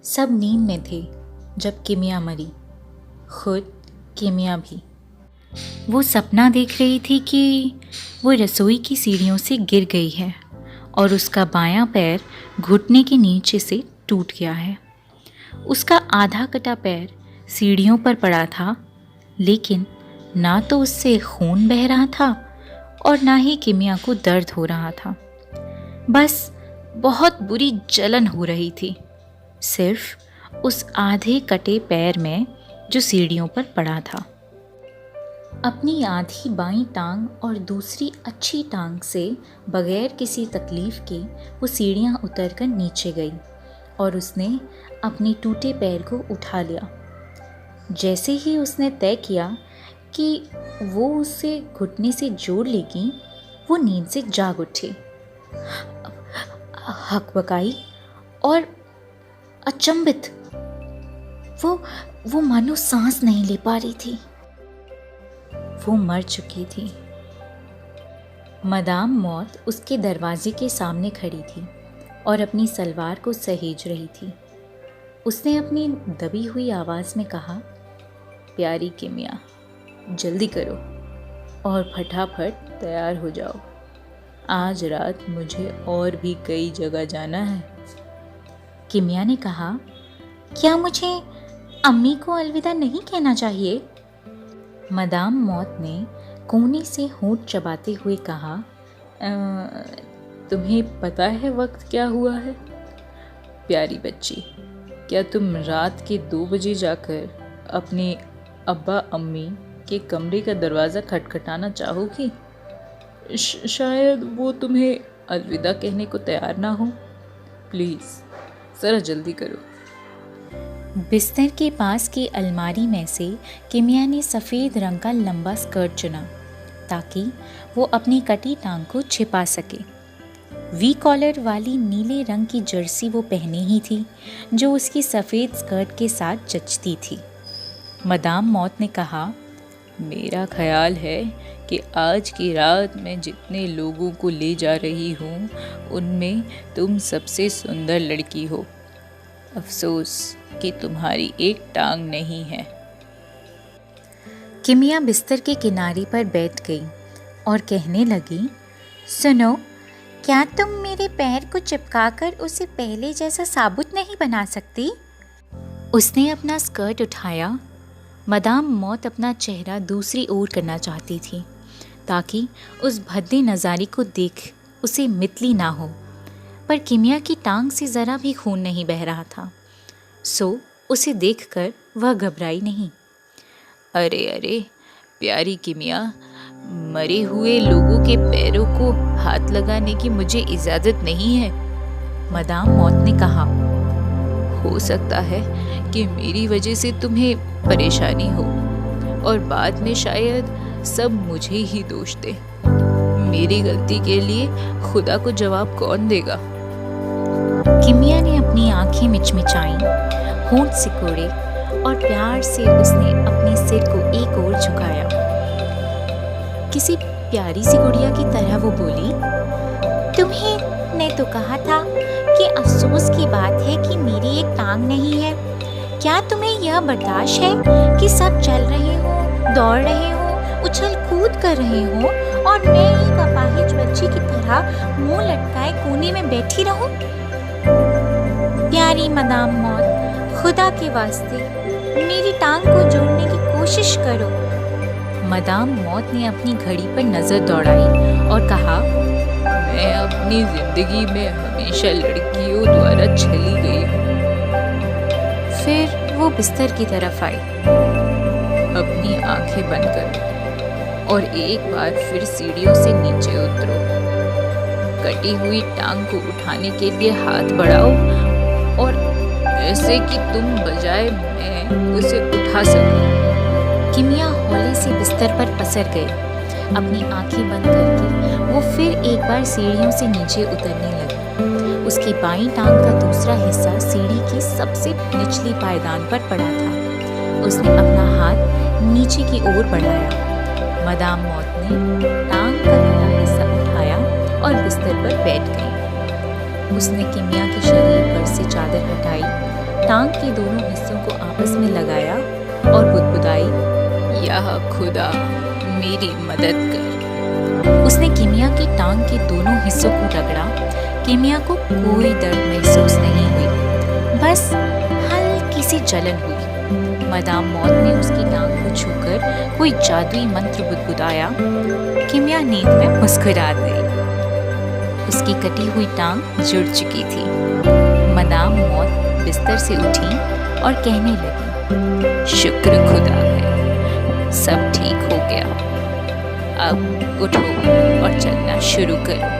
सब नींद में थे जब किमिया मरी, खुद किमिया भी। वो सपना देख रही थी कि वो रसोई की सीढ़ियों से गिर गई है और उसका बायां पैर घुटने के नीचे से टूट गया है। उसका आधा कटा पैर सीढ़ियों पर पड़ा था, लेकिन ना तो उससे खून बह रहा था और ना ही किमिया को दर्द हो रहा था। बस बहुत बुरी जलन हो रही थी, सिर्फ उस आधे कटे पैर में जो सीढ़ियों पर पड़ा था। अपनी आधी बाईं टांग और दूसरी अच्छी टांग से बगैर किसी तकलीफ के वो सीढ़ियाँ उतरकर नीचे गई और उसने अपने टूटे पैर को उठा लिया। जैसे ही उसने तय किया कि वो उसे घुटने से जोड़ लेगी, वो नींद से जाग उठी, हकबकाई और अचंभित। वो मानो सांस नहीं ले पा रही थी। वो मर चुकी थी। मदाम मौत उसके दरवाजे के सामने खड़ी थी और अपनी सलवार को सहेज रही थी। उसने अपनी दबी हुई आवाज़ में कहा, प्यारी किमिया, जल्दी करो और फटाफट तैयार हो जाओ। आज रात मुझे और भी कई जगह जाना है। किमिया ने कहा, क्या मुझे अम्मी को अलविदा नहीं कहना चाहिए? मदाम मौत ने कोने से होंठ चबाते हुए कहा, तुम्हें पता है वक्त क्या हुआ है? प्यारी बच्ची, क्या तुम रात के 2 बजे जाकर अपने अब्बा अम्मी के कमरे का दरवाज़ा खटखटाना चाहोगी? शायद वो तुम्हें अलविदा कहने को तैयार ना हो। प्लीज़ ज़रा जल्दी करो। बिस्तर के पास की अलमारी में से किमिया ने सफ़ेद रंग का लंबा स्कर्ट चुना ताकि वो अपनी कटी टांग को छिपा सके। वी कॉलर वाली नीले रंग की जर्सी वो पहने ही थी, जो उसकी सफ़ेद स्कर्ट के साथ जचती थी। मदाम मौत ने कहा, मेरा ख्याल है कि आज की रात मैं जितने लोगों को ले जा रही हूँ उनमें तुम सबसे सुंदर लड़की हो। अफसोस कि तुम्हारी एक टांग नहीं है। किमिया बिस्तर के किनारे पर बैठ गई और कहने लगी, सुनो, क्या तुम मेरे पैर को चिपकाकर उसे पहले जैसा साबुत नहीं बना सकती? उसने अपना स्कर्ट उठाया। मदाम मौत अपना चेहरा दूसरी ओर करना चाहती थी ताकि उस भद्दे नज़ारे को देख उसे मितली ना हो, पर किमिया की टांग से ज़रा भी खून नहीं बह रहा था, सो उसे देखकर वह घबराई नहीं। अरे अरे प्यारी किमिया, मरे हुए लोगों के पैरों को हाथ लगाने की मुझे इजाज़त नहीं है, मदाम मौत ने कहा। हो सकता है कि मेरी वजह से तुम्हें परेशानी हो और बाद में शायद सब मुझे ही दोष दे। मेरी गलती के लिए खुदा को जवाब कौन देगा? किमिया ने अपनी आंखें मिचमिचाईं, होंठ सिकोड़े और प्यार से उसने अपने सिर को एक ओर झुकाया। किसी प्यारी सी गुड़िया की तरह वो बोली, तुम्हें ने तो कहा था कि अफसोस की बात है कि मेरी एक टांग नहीं है। क्या तुम्हें यह बर्दाश्त है कि सब चल रहे हो, दौड़ रहे हो, उछल कूद कर रहे हो और मैं एक अपाहिज बच्ची की तरह मुंह लटकाए कोने में बैठी रहूं? प्यारी मदाम मौत, खुदा के वास्ते मेरी टांग को जोड़ने की कोशिश करो। मदाम मौत ने अपनी घड़ी पर नजर दौड़ाई और कहा, मैं अपनी जिंदगी में हमेशा लड़कियों द्वारा छली गई हूँ। फिर वो बिस्तर की तरफ आई। अपनी आंखें बंद करो और एक बार फिर सीढ़ियों से नीचे उतरो। कटी हुई टांग को उठाने के लिए हाथ बढ़ाओ और ऐसे कि तुम बजाय मैं उसे उठा सकूं। किमिया हौले से बिस्तर पर पसर गई। अपनी आंखें बंद करके वो फिर एक बार सीढ़ियों से नीचे उतरने लगी। उसकी बाईं टांग का दूसरा हिस्सा सीढ़ी की सबसे निचली पायदान पर पड़ा था। उसने अपना हाथ नीचे की ओर बढ़ाया। मदाम मौत ने टांग का कटा हिस्सा उठाया और बिस्तर पर बैठ गई। उसने किमिया के शरीर पर से चादर हटाई टांग के दोनों हिस्सों को आपस में लगाया और बुदबुदाई, या खुदा मेरी मदद कर। उसने किमिया की टांग के दोनों हिस्सों को रगड़ा। किमिया को कोई दर्द महसूस नहीं हुई, बस हल्की सी जलन हुई। मदाम मौत ने उसकी टांग को छूकर कोई जादुई मंत्र बुदबुदाया। किमिया नींद में मुस्कुरा गई। उसकी कटी हुई टांग जुड़ चुकी थी। मदाम मौत बिस्तर से उठी और कहने लगी, शुक्र खुदा है, सब ठीक हो गया। अब उठो और चलना शुरू करो।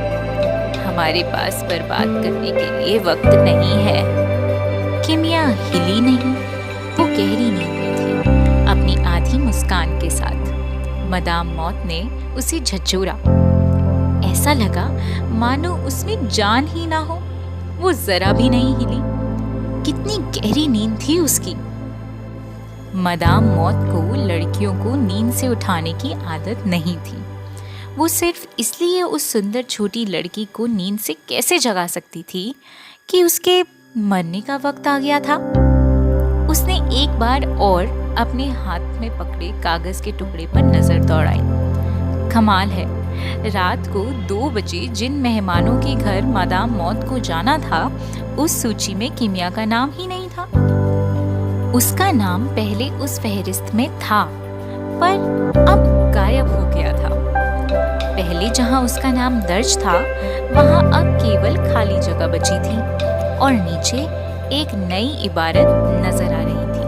हमारे पास बर्बाद करने के लिए वक्त नहीं है। किमिया हिली नहीं, वो गहरी नींद में थी, अपनी आधी मुस्कान के साथ। मदाम मौत ने उसे झकझोरा। ऐसा लगा मानो उसमें जान ही ना हो। वो जरा भी नहीं हिली। कितनी गहरी नींद थी उसकी। मदाम मौत को लड़कियों को नींद से उठाने की आदत नहीं थी। वो सिर्फ इसलिए उस सुंदर छोटी लड़की को नींद से कैसे जगा सकती थी कि उसके मरने का वक्त आ गया था। उसने एक बार और अपने हाथ में पकड़े कागज के टुकड़े पर नजर दौड़ाई। कमाल है, रात को 2 बजे जिन मेहमानों के घर मदाम मौत को जाना था, उस सूची में किमिया का नाम ही नहीं था। उसका नाम पहले उस फहरिस्त में था, पर अब गायब हो गया था। पहले जहां उसका नाम दर्ज था, वहां अब केवल खाली जगह बची थी और नीचे एक नई इबारत नजर आ रही थी,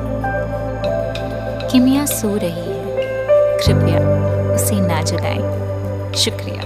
किमिया सो रही है, कृपया उसे ना जगाएं। शुक्रिया।